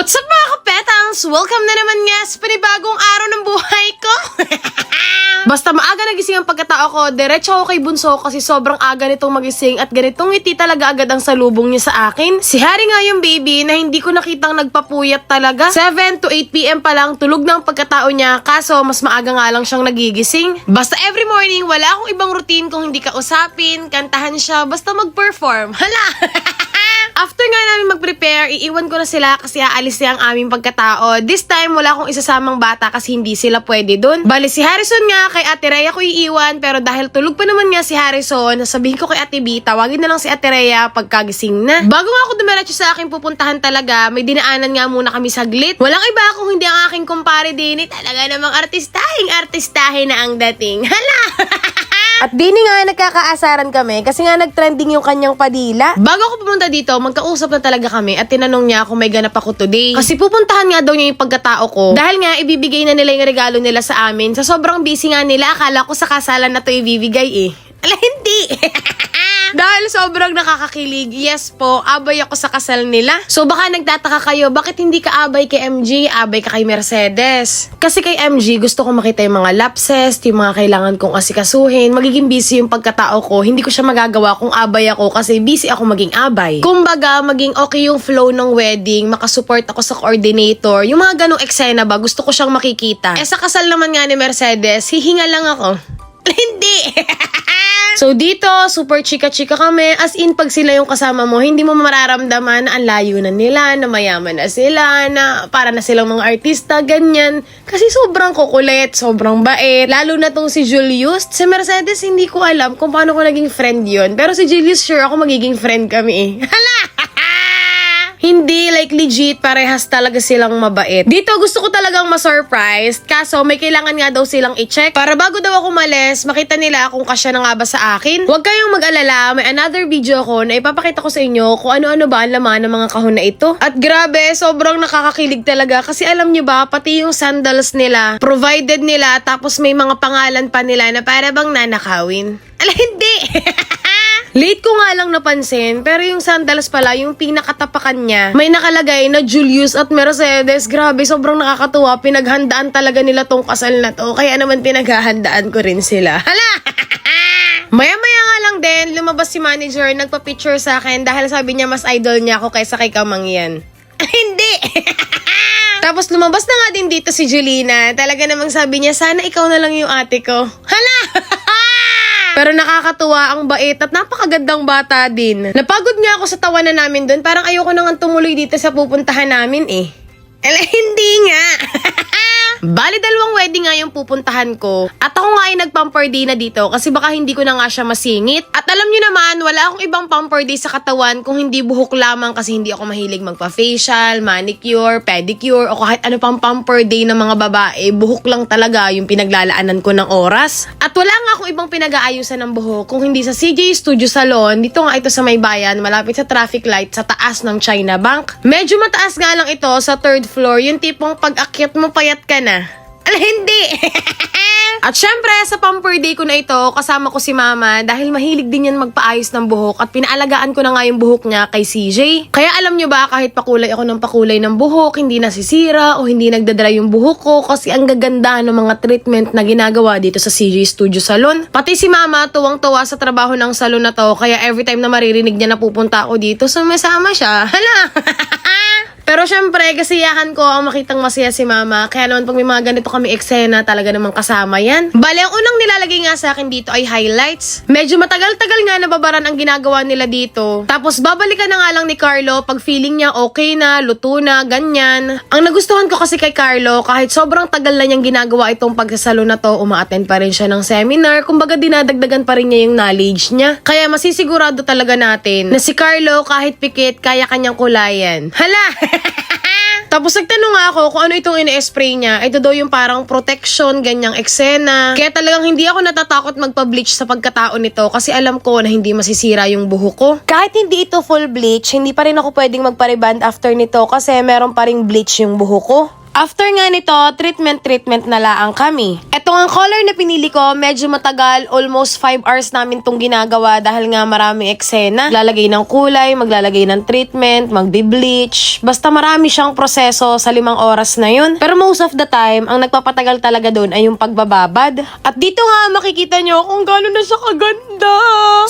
What's up mga kapetangs? Welcome na naman nga sa panibagong araw ng buhay ko. Basta maaga nagising ang pagkatao ko, diretso ako kay Bunso kasi sobrang aga nitong magising at ganitong ngiti talaga agad ang salubong niya sa akin. Si Harry nga yung baby na hindi ko nakitang nagpapuyat talaga. 7 to 8 p.m. pa lang tulog na ang pagkatao niya, kaso mas maaga nga lang siyang nagigising. Basta every morning, wala akong ibang routine kung hindi ka usapin, kantahan siya, basta mag-perform. Hala! After nga namin mag-prepare, iiwan ko na sila kasi aalis niya ang aming pagkatao. This time, wala akong isasamang bata kasi hindi sila pwede dun. Bali, si Harrison nga, kay Ate Rhea ko iiwan, pero dahil tulog pa naman nga si Harrison, sabihin ko kay Ate B, tawagin na lang si Ate Rhea pagkagising na. Bago nga ako dumiretso sa aking pupuntahan talaga, may dinaanan nga muna kami saglit. Walang iba kung hindi ang aking kumpare din, talaga namang artistahin na ang dating. Hala! At dini nga nagkakaasaran kami kasi nga nagtrending yung kanyang padila. Bago ako pumunta dito, magkausap na talaga kami at tinanong niya kung may ganap ako today. Kasi pupuntahan nga daw niya yung pagkatao ko. Dahil nga ibibigay na nila yung regalo nila sa amin. Sa sobrang busy nga nila, akala ko sa kasalan na to ibibigay eh. Ala, hindi! Dahil sobrang nakakakilig, yes po, abay ako sa kasal nila. So baka nagtataka kayo, bakit hindi ka abay kay MG, abay ka kay Mercedes? Kasi kay MG, gusto ko makita yung mga lapses, yung mga kailangan kong asikasuhin, magiging busy yung pagkatao ko, hindi ko siya magagawa kung abay ako kasi busy ako maging abay. Kumbaga, maging okay yung flow ng wedding, makasupport ako sa coordinator, yung mga ganong eksena ba, gusto ko siyang makikita. Eh sa kasal naman nga ni Mercedes, hihinga lang ako. Hindi! So dito, super chika-chika kami. As in, pag sila yung kasama mo, hindi mo mararamdaman na ang layo na nila, na mayaman na sila, na para na silang mga artista, ganyan. Kasi sobrang kukulit, sobrang bait. Lalo na tong si Julius. Si Mercedes, hindi ko alam kung paano ko naging friend yun. Pero si Julius, sure ako magiging friend kami eh. Hala! Hindi, like legit, parehas talaga silang mabait. Dito, gusto ko talagang ma-surprise. Kaso, may kailangan nga daw silang i-check. Para bago daw ako malis, makita nila kung kasya na nga ba sa akin. Huwag kayong mag-alala, may another video ko na ipapakita ko sa inyo kung ano-ano ba ang laman ng mga kahon na ito. At grabe, sobrang nakakakilig talaga. Kasi alam nyo ba, pati yung sandals nila, provided nila, tapos may mga pangalan pa nila na para bang nanakawin. Ala, hindi! Late ko nga lang napansin, pero yung sandals pala, yung pinakatapakan niya, may nakalagay na Julius at Mercedes. Grabe, sobrang nakakatuwa. Pinaghandaan talaga nila tong kasal na to. Kaya naman pinaghahandaan ko rin sila. Hala! Maya-maya nga lang din, lumabas si manager, nagpa-picture sa akin dahil sabi niya mas idol niya ako kaysa kay Kamangyan. Hindi! Tapos lumabas na nga din dito si Julina. Talaga namang sabi niya, sana ikaw na lang yung ate ko. Hala! Pero nakakatuwa, ang bait at napakagandang bata din. Napagod nga ako sa tawanan namin doon. Parang ayoko nang tumuloy dito sa pupuntahan namin eh. Hindi nga. Bali, dalawang wedding nga yung pupuntahan ko. At ako nga ay nag-pamper day na dito kasi baka hindi ko na nga siya masingit. At alam nyo naman, wala akong ibang pamper day sa katawan kung hindi buhok lamang kasi hindi ako mahilig magpa-facial, manicure, pedicure o kahit ano pang pamper day ng mga babae. Buhok lang talaga yung pinaglalaanan ko ng oras. At wala nga akong ibang pinag-aayusan ng buhok kung hindi sa CJ Studio Salon. Dito nga ito sa may bayan, malapit sa traffic light sa taas ng China Bank. Medyo mataas nga lang ito sa 3rd floor, yung tipong pag-akyat mo payat ka na. Ala, hindi! At syempre, sa pamper day ko na ito, kasama ko si Mama dahil mahilig din yan magpaayos ng buhok at pinaalagaan ko na nga yung buhok niya kay CJ. Kaya alam nyo ba, kahit pakulay ako ng pakulay ng buhok, hindi nasisira o hindi nagdadry yung buhok ko kasi ang gaganda ng mga treatment na ginagawa dito sa CJ Studio Salon. Pati si Mama, tuwang-tuwa sa trabaho ng salon na to, kaya every time na maririnig niya na pupunta ako dito, sumasama siya. Hala! Pero syempre, kasiyahan ko ang makitang masaya si Mama. Kaya naman pag may mga ganito kami eksena, talaga namang kasama yan. Bale, ang unang nilalagay nga sa akin dito ay highlights. Medyo matagal-tagal nga nababaran ang ginagawa nila dito. Tapos babalikan na nga lang ni Carlo pag feeling niya okay na, luto na, ganyan. Ang nagustuhan ko kasi kay Carlo, kahit sobrang tagal na niyang ginagawa itong pagsasalo na to, uma-attend pa rin siya ng seminar. Kumbaga dinadagdagan pa rin niya yung knowledge niya. Kaya masisigurado talaga natin na si Carlo kahit pikit, kaya kanyang kulayan. Hala! Tapos nagtanong nga ako kung ano itong ine-spray niya. Ito daw yung parang protection, ganyang eksena. Kaya talagang hindi ako natatakot magpa-bleach sa pagkatao nito kasi alam ko na hindi masisira yung buhok ko. Kahit hindi ito full bleach, hindi pa rin ako pwedeng magpa-reband after nito kasi meron pa ring bleach yung buhok ko. After nga nito, treatment na laang kami. Ito ang color na pinili ko, medyo matagal, almost 5 hours namin tong ginagawa dahil nga maraming eksena. Maglalagay ng kulay, maglalagay ng treatment, magbe-bleach. Basta marami siyang proseso sa 5 oras na yun. Pero most of the time, ang nagpapatagal talaga doon ay yung pagbababad. At dito nga makikita nyo kung gano'n na siya kaganda.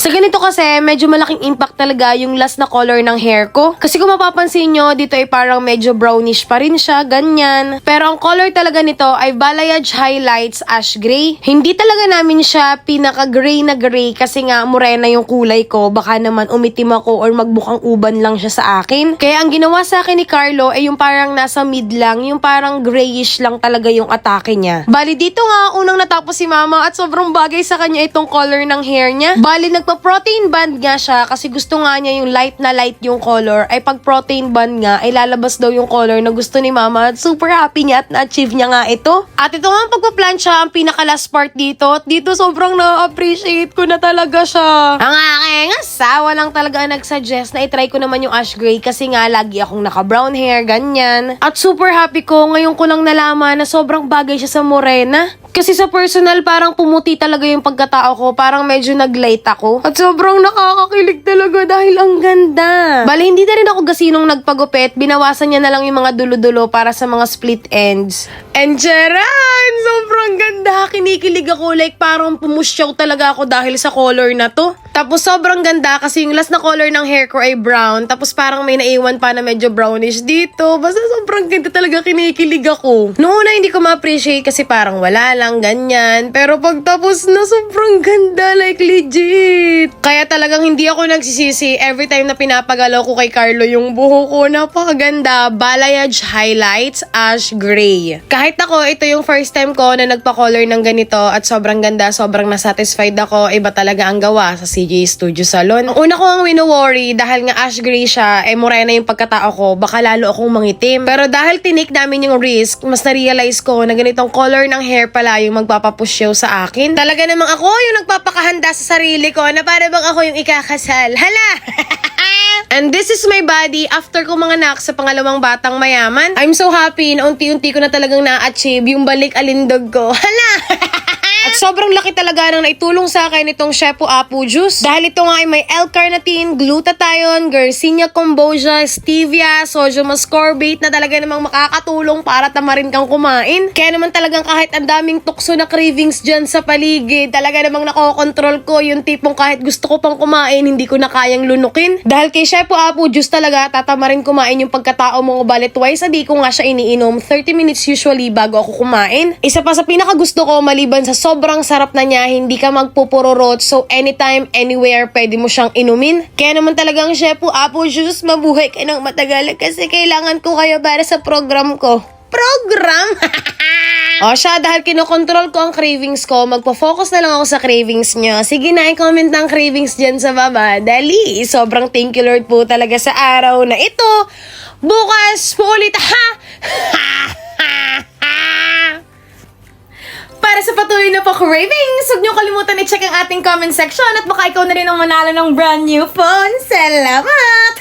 Sa ganito kasi, medyo malaking impact talaga yung last na color ng hair ko. Kasi kung mapapansin nyo, dito ay parang medyo brownish pa rin siya, ganyan. Pero ang color talaga nito ay Balayage Highlights Ash Gray. Hindi talaga namin siya pinaka-gray na gray kasi nga morena yung kulay ko. Baka naman umitim ako or magbukang uban lang siya sa akin. Kaya ang ginawa sa akin ni Carlo ay yung parang nasa mid lang, yung parang grayish lang talaga yung atake niya. Bali dito nga, unang natapos si mama at sobrang bagay sa kanya itong color ng hair niya. Bali nagpa-protein band nga siya kasi gusto nga niya yung light na light yung color. Ay pag protein band nga, ay lalabas daw yung color na gusto ni mama at super happy niya at na-achieve niya nga ito. At ito nga ang pagpa-plancha, ang pinaka-last part dito. At dito sobrang na-appreciate ko na talaga siya. Ang aking asawa lang talaga nag-suggest na itry ko naman yung ash gray kasi nga lagi akong naka-brown hair, ganyan. At super happy ko, ngayon ko lang nalaman na sobrang bagay siya sa morena. Kasi sa personal, parang pumuti talaga yung pagkatao ko. Parang medyo nag-light ako. At sobrang nakakakilig talaga dahil ang ganda. Bali, hindi na rin ako gasinong nagpagupit. Binawasan niya na lang yung mga dulo-dulo para sa mga split ends. And charan! Sobrang ganda. Kinikilig ako. Like, parang pumusyaw talaga ako dahil sa color na to. Tapos sobrang ganda kasi yung last na color ng hair ko ay brown. Tapos parang may naiwan pa na medyo brownish dito. Basta sobrang ganda talaga, kinikilig ako. Noong una hindi ko ma-appreciate kasi parang wala lang, ganyan. Pero pagtapos na sobrang ganda, like legit. Kaya talagang hindi ako nagsisisi every time na pinapagalaw ko kay Carlo yung buho ko. Napakaganda. Balayage Highlights Ash Gray. Kahit ako, ito yung first time ko na nagpa-color ng ganito at sobrang ganda, sobrang nasatisfied ako. Iba talaga ang gawa sa CJ Studio Salon. Ang una ko ang wino-worry dahil nga ash gray siya, morena yung pagkatao ko, baka lalo akong mangitim. Pero dahil tinik namin yung risk, mas na-realize ko na ganitong color ng hair pala yung magpapapusyaw sa akin. Talaga namang ako yung nagpapakahanda sa sarili ko na para bang ako yung ikakasal. Hala! And this is my body after ko manganak sa pangalawang batang mayaman. I'm so happy na unti-unti ko na talagang na-achieve yung balik alindog ko. Hala! At sobrang laki talaga ng naitulong sa akin itong Shepu Apu Juice. Dahil ito nga ay may L-carnitine, glutathione, Garcinia Cambogia, stevia, sodium ascorbate na talaga namang makakatulong para tamarin kang kumain. Kaya naman talagang kahit ang daming tukso na cravings dyan sa paligid, talaga namang nakokontrol ko yung tipong kahit gusto ko pang kumain, hindi ko na kayang lunukin. Dahil kay Shepu Apu Juice talaga, tatamarin kumain yung pagkatao mo, balit twice a day ko nga siya iniinom, 30 minutes usually bago ako kumain. Isa pa sa pinakagusto ko maliban sa sobrang sarap na niya, hindi ka magpupururot, so anytime, anywhere, pwede mo siyang inumin. Kaya naman talagang Shepu Apu Juice, mabuhay ka ng matagal kasi kailangan ko kayo para sa program ko. Program? O siya, dahil kinokontrol ko ang cravings ko, magpo-focus na lang ako sa cravings nyo. Sige na, i-comment ang cravings dyan sa baba. Dali, sobrang thank you Lord po talaga sa araw na ito. Bukas po ulit, ha? Para sa patuloy na po cravings, huwag niyo kalimutan i-check ang ating comment section at baka ikaw na rin ang manalo ng brand new phone. Salamat!